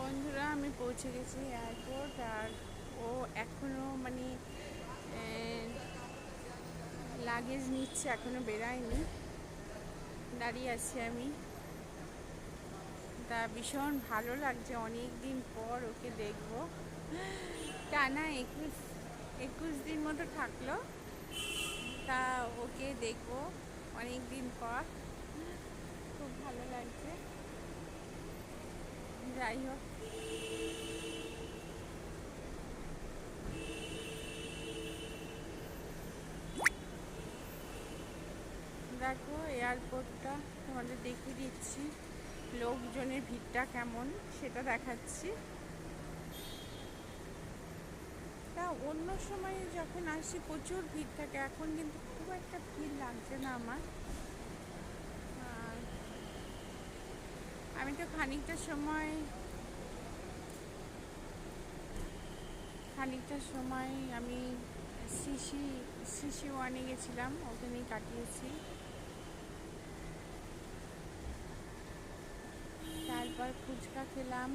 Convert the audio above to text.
বন্ধুরা, আমি পৌঁছে গেছি এয়ারপোর্ট। আর ও এখনও লাগেজ নিচ্ছে, এখনও বেরায়নি। দাঁড়িয়ে আছি আমি। তা ভীষণ ভালো লাগছে, অনেক দিন পর ওকে দেখবো। টানা 21 দিন মতো থাকলো। তা ওকে দেখবো অনেক দিন পর, খুব ভালো লাগছে। যাই হোক, দেখো এয়ারপোর্টটা তোমাদের দেখিয়ে দিচ্ছি। লোকজনের ভিড়টা কেমন সেটা দেখাচ্ছি। তা অন্য সময় যখন আসি প্রচুর ভিড় থাকে, এখন কিন্তু খুব একটা ভিড় লাগছে না আমার। আর আমি তো খানিকটা সময় আমি সিসি ওয়ানে গেছিলাম, ওখানেই কাটিয়েছি। তারপর ফুচকা খেলাম।